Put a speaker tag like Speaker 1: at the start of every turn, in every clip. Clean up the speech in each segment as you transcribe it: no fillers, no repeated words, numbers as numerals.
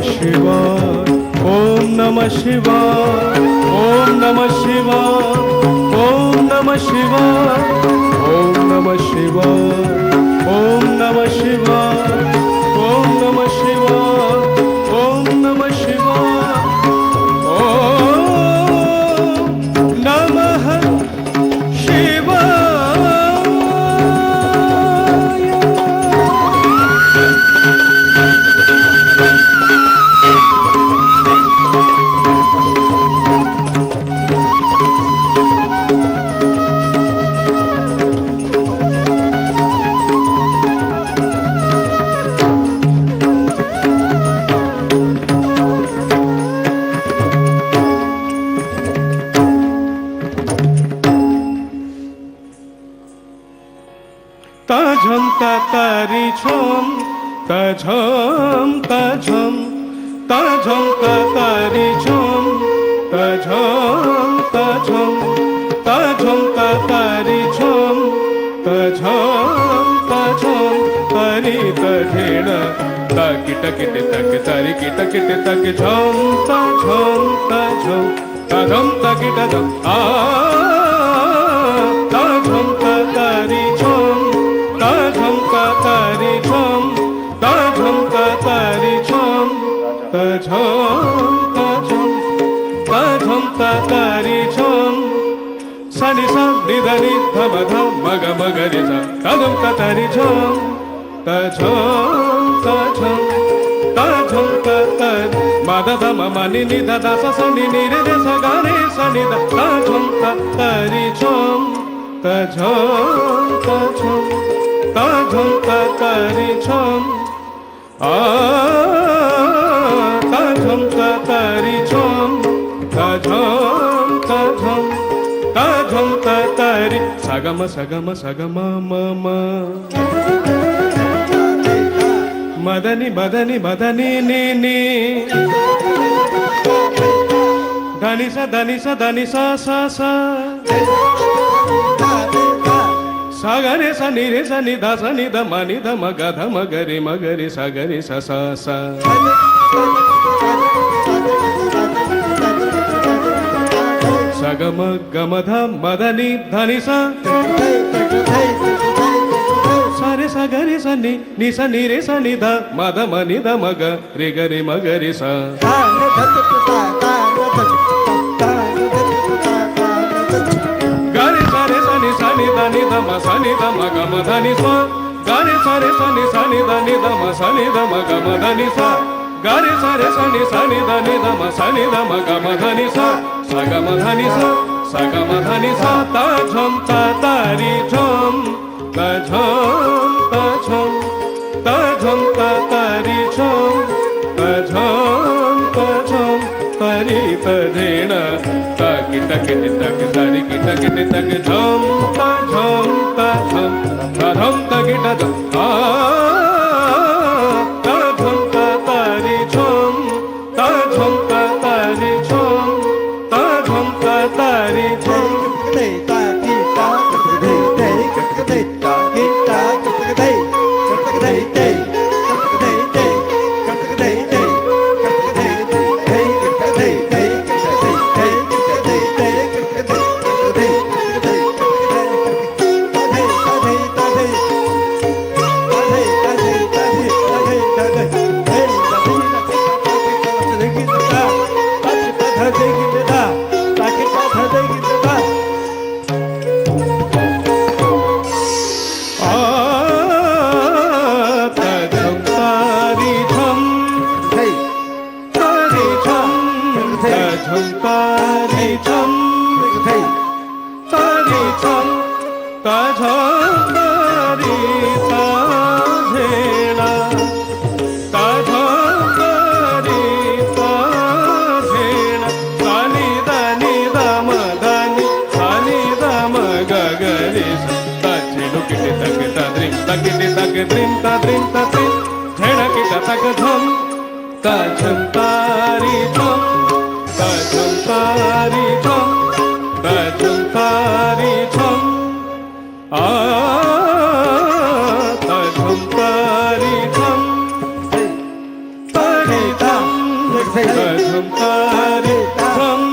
Speaker 1: शिवाय ओम नमः शिवाय ओम नमः शिवाय ओम नमः शिवाय ओम नमः शिवाय ओम नमः शिवाय ओम नमः शिवाय ओम नमः शिवाय ओम नमः ताझम तातारी छम ताझम ताझम ताझम तातारी छम ताझम ताझम ताझम तातारी छम ताझम ताझम तारी तढेण ताकिट किट तक तारी किट किट तक झम ताझम ताझम ताझम ताकिट झम आ ताझम तातारी छम ताझम तातारी छम ताझम तातारी छम ताझम ताझम ताझम तातारी छम सनि सा नि ध नि ध म ध म ग म ग रि सा ताझम तातारी छम ताझम ताझम ताझम तातारी म ध ध म म नि नि ध ध स स नि नि रे रे स ग रे स नि ध ताझम तातारी छम ताझम ताझम ताझम तातारी छम ताझम तातारी छम ताझम ताझम ताझम तातारी सगम सगम सगम म म मदनी मदनी मदनी नी नी धनि सा धनि सा धनि सा सा सा सा ग रे सा नि रे सा नि ध सा नि ध म नि ध म ग ध म ग रे म ग रे सा ग रे सा सा सा सा ग म ग म ध म ध नि ध नि सा सा रे सा ग रे सा नि सा नि रे सा नि ध म ध म नि ध म ग रे ग रे म ग रे सा नि ध नि ध म सा नि ध म ग म ध नि सा ग रे सा रे सा नि सा नि ध नि ध म सा नि ध म ग म ध नि सा ग रे सा रे सा नि सा नि ध नि ध म सा नि ध म ग म ध नि सा सा ग म ध नि सा सा ग म ध नि सा ताझम तातारी छम ताझम ताझम ताझम तातारी छम ताझम ताझम तारी तढेण ताकिट किट तक तारी किट किट तक झम ताझम ताझम ताझम ताकिट झम ताझम तातारी छम ताझम तातारी छम ताझम तातारी छम ताझम तारी छम ताझम तारी छम ताझम तारी छम ताझम तारी छम तारी छम ಧಮ್ ತಾರೆ ಧಮ್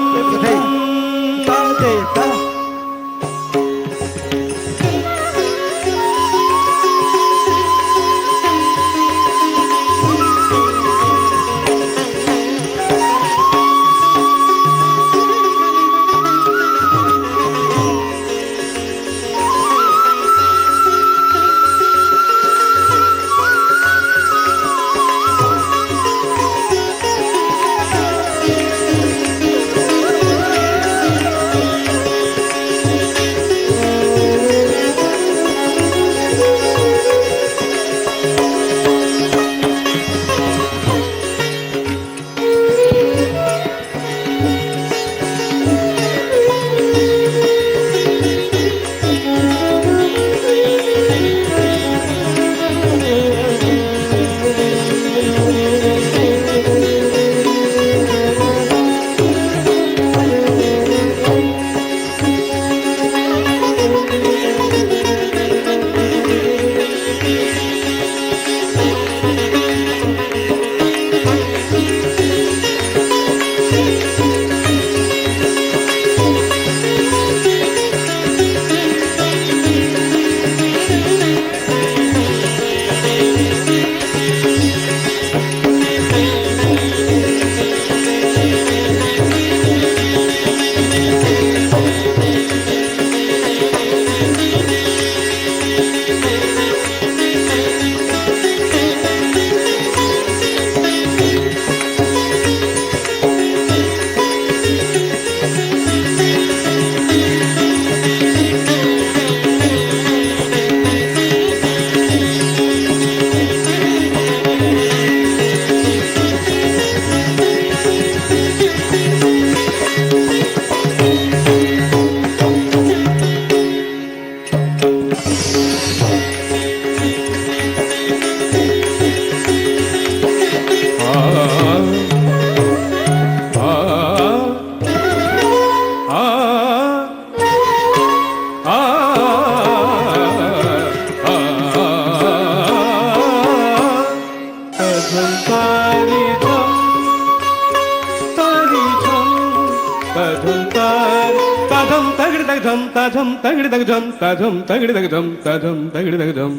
Speaker 1: Tajam tagdi dag jam tajam tagdi dag jam tajam tagdi dag jam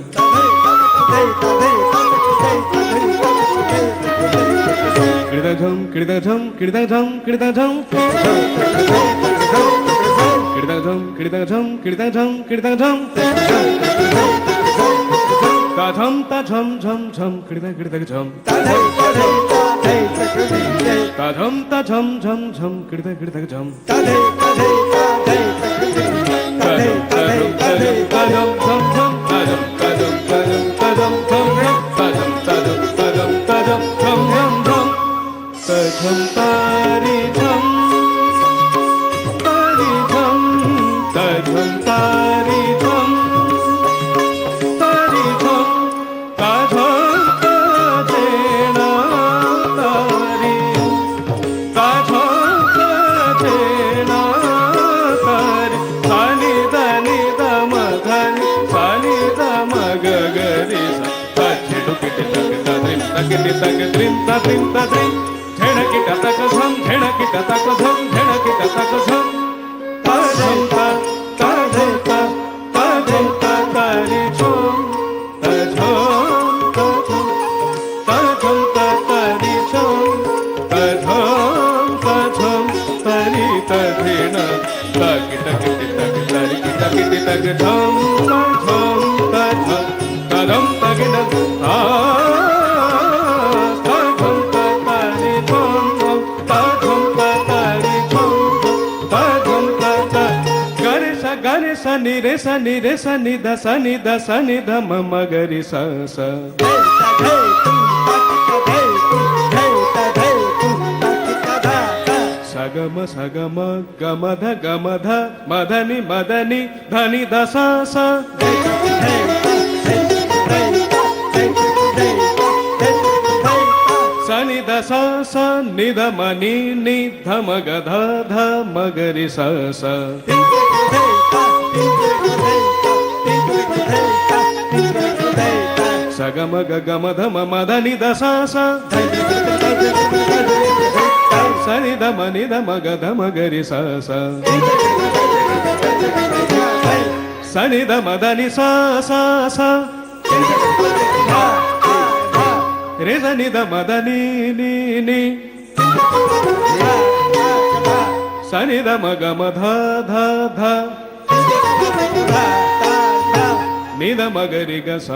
Speaker 1: kida jam kida jam kida jam kida jam kida jam kida jam kida jam kida jam tajam tajam jam jam kida kida jam tajam tajam jam jam kida kida jam Sani re sani da sani da ma ga ri sa sa sagama gama dha madani madani dhani da sa sa sani da sa sa ni da ma ni dha ma ga dha ma ga ri sa sa Sagama gama dha ma da ni da sa sa నిద మగ ధమ గరి స స సనిద మదని స స స రే సనిద మదని ని ని సనిద మగ మధ ధ ధ నిద మగరి గ స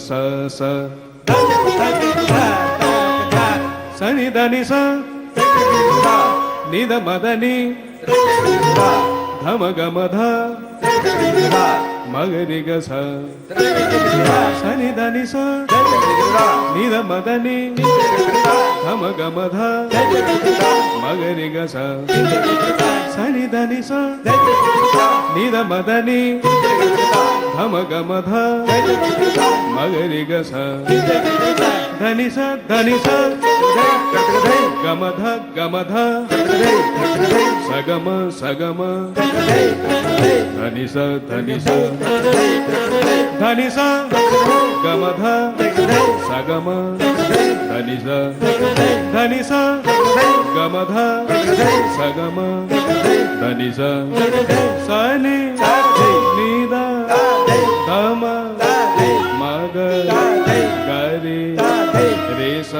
Speaker 1: స స సనిద ని స నిద మదని ధమ గ మధ మగరి గ స సనిద ని స నిద మదని ధమ గ మధ మగరి గ స సనిద ని స నిద మదని ధమ గ మధ మగరి గ స ధని స గమధ గమధ సగమ సగమ ధని స ధని స గమధ సగమ ధని స గమధ సగమ ధని స సని నిద ధమ మగ గరి రే స